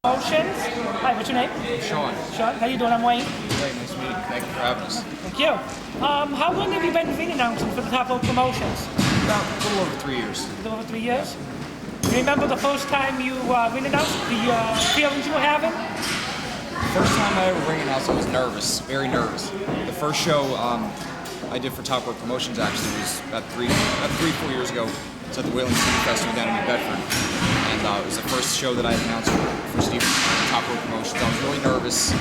Promotions. Hi, what's your name? Shaun. Shaun, how you doing? I'm Wayne. Great, nice to meet you. Thank you for having us. Thank you. How long have you been ring announcing for the Top Rope Promotions? About a little over 3 years. A little over 3 years. Do you remember the first time you ring announced? The feelings you were having? First time I ever ring announced, I was nervous, very nervous. The first show I did for Top Rope Promotions actually was about 3-4 years ago. It's at the Whaling City Festival down in New Bedford. And it was the first show that I had announced for Steve Top Rope Promotions. I was really nervous,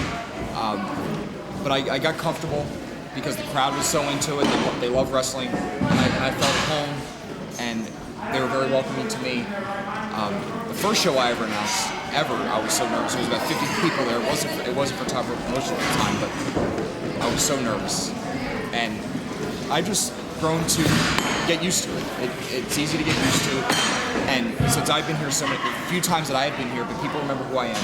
but I got comfortable because the crowd was so into it. They love wrestling, and I felt at home, and they were very welcoming to me. The first show I ever announced, I was so nervous. There was about 50 people there. It wasn't for Top Rope Promotions at the time, but I was so nervous, and I've just grown to get used to it. It's easy to get used to, and since I've been here a few times that I have been here, but people remember who I am,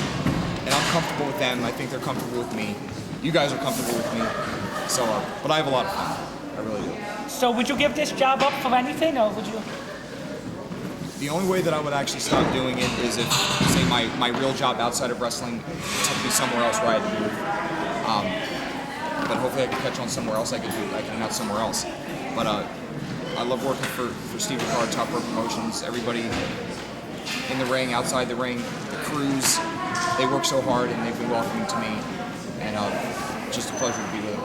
and I'm comfortable with them. I think they're comfortable with me. You guys are comfortable with me, so but I have a lot of fun. I really do. So would you give this job up for anything, or would you? The only way that I would actually stop doing it is if, say, my real job outside of wrestling took me somewhere else where I had to move. But hopefully I can catch on somewhere else. I can announce somewhere else. But I love working for Steve Ricard, Top Rope Promotions. Everybody in the ring, outside the ring, the crews, they work so hard and they've been welcoming to me. And it's just a pleasure to be with them.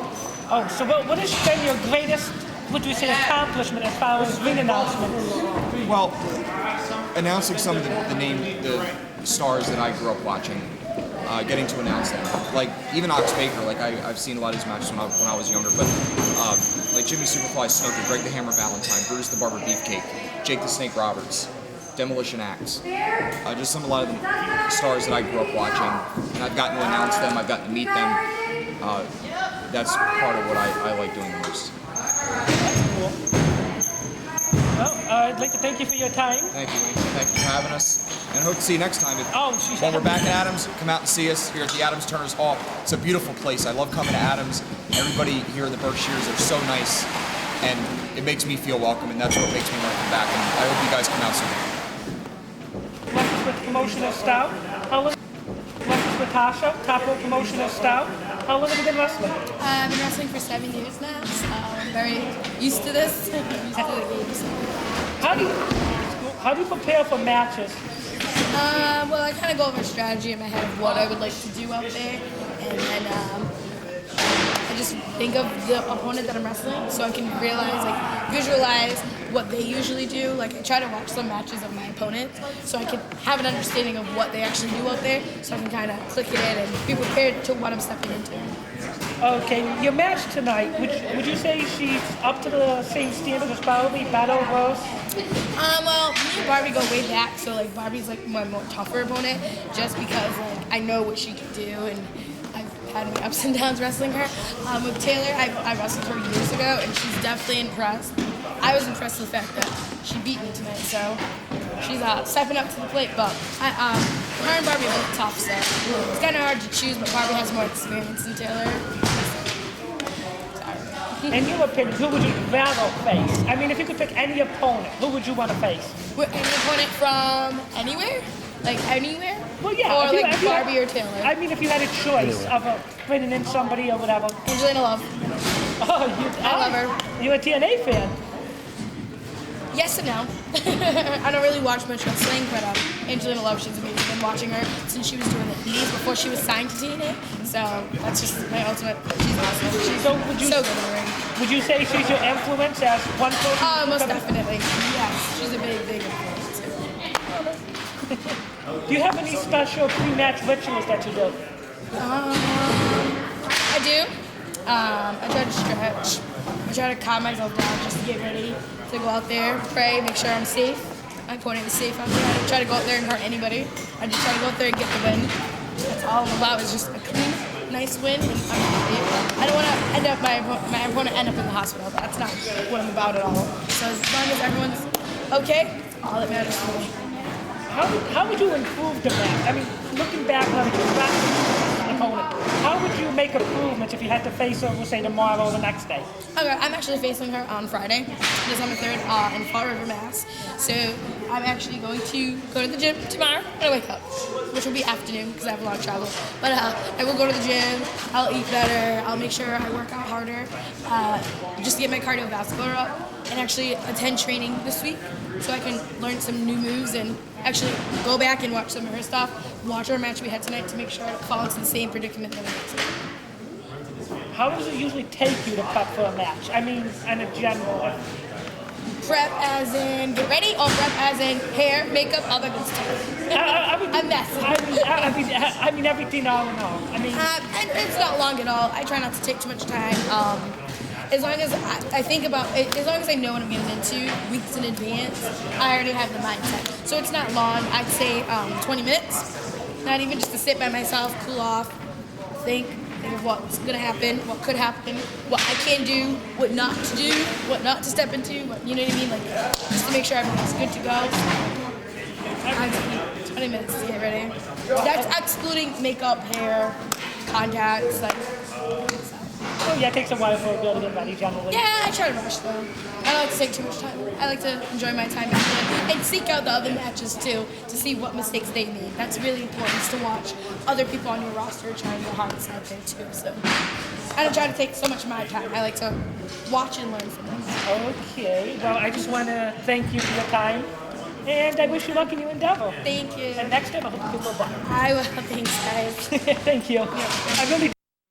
Oh, so what has been your greatest, would you say, accomplishment as far as ring announcements? Well, announcing some of the stars that I grew up watching, getting to announce them. Like even Ox Baker, like I've seen a lot of his matches when I was younger, but like Jimmy Superfly Snuka, Greg the Hammer Valentine, Bruce the Barber Beefcake, Jake the Snake Roberts, Demolition Axe. Just a lot of the stars that I grew up watching, and I've gotten to announce them, I've gotten to meet them. That's part of what I like doing the most. Cool. Well, I'd like to thank you for your time. Thank you, Wayne. Thank you for having us. And I hope to see you next time. When we're back at Adams, come out and see us here at the Adams Turner's Hall. It's a beautiful place. I love coming to Adams. Everybody here in the Berkshires are so nice, and it makes me feel welcome, and that's what makes me want to come back. And I hope you guys come out soon. Luscious with promotional stout. Luscious with Latasha, Top Rope Promotional stout. How long have you been wrestling? I've been wrestling for 7 years now, so I'm very used to this. I'm used to the games. How do you prepare for matches? Well, I kind of go over a strategy in my head of what I would like to do out there, and then I just think of the opponent that I'm wrestling, so I can visualize what they usually do. Like I try to watch some matches of my opponents, so I can have an understanding of what they actually do out there, so I can kind of click it in and be prepared to what I'm stepping into. Okay, your match tonight, would you say she's up to the same standard as Barbie, Battle Rose? Well, me and Barbie go way back, so like Barbie's like my more tougher opponent, just because like I know what she can do, and I've had my ups and downs wrestling her. With Taylor, I wrestled her years ago, and she's definitely impressed. I was impressed with the fact that she beat me tonight, so she's stepping up to the plate. But her and Barbie are both tough, so it's kind of hard to choose. But Barbie has more experience than Taylor. In your opinion, who would you rather face? I mean, if you could pick any opponent, who would you want to face? Any opponent from anywhere? Like anywhere? Well, yeah. Or like Barbie or Taylor? I mean, if you had a choice of bringing in somebody or whatever. Angelina Love. Oh, I love her. You're a TNA fan? Yes and no. I don't really watch much wrestling, but Angelina Love, she's amazing. I've been watching her since she was doing the indies before she was signed to TNA. So that's just my ultimate. She's awesome. She's so good in the ring. Would you say she's your influence as one person? Most definitely. Yes, she's a big influence. Do you have any special pre-match rituals that you do? I do. I try to stretch. I try to calm myself down just to get ready to go out there, pray, make sure I'm safe. My opponent is safe out there. I don't try to go out there and hurt anybody. I just try to go out there and get the win. That's all I'm about, is just a clean, nice win. And I'm happy. I don't want to end up my opponent end up in the hospital. That's not what I'm about at all. So as long as everyone's okay, all that matters to me. How would you improve the match? I mean, looking back on an opponent, how would you make improvements if you had to face her, we'll say, tomorrow or the next day? Okay, I'm actually facing her on Friday, December 3rd, in Fall River, Mass. So I'm actually going to go to the gym tomorrow when I wake up, which which will be afternoon because I have a long travel. But I will go to the gym. I'll eat better. I'll make sure I work out harder, just to get my cardiovascular up, and actually attend training this week so I can learn some new moves and actually go back and watch some of her stuff. Watch our match we had tonight to make sure I don't fall into the same predicament that I did tonight. How does it usually take you to prep for a match? I mean, in a general. Prep as in get ready, or prep as in hair, makeup, other good stuff? I'm messy. I mean everything all in all. I mean, And it's not long at all. I try not to take too much time. As long as I think about it, as long as I know what I'm getting into weeks in advance, I already have the mindset. So it's not long. I'd say 20 minutes. Not even, just to sit by myself, cool off, think of what's gonna happen, what could happen, what I can do, what not to do, what not to step into, what, you know what I mean? Like, just to make sure everything's good to go. 20 minutes to get ready. That's excluding makeup, hair, contacts, like. oh yeah, it takes a while for a girl to get ready generally. Yeah, I try to rush though. I don't like to take too much time. I like to enjoy my time and seek out the other matches too to see what mistakes they made. That's really important, is to watch other people on your roster trying their hardest out there too. So I don't try to take so much of my time. I like to watch and learn from them. Okay, well I just want to thank you for your time, and I wish you luck in your endeavor. Thank you. And next time I hope you feel better. I will. Thanks, guys. Thank you. I really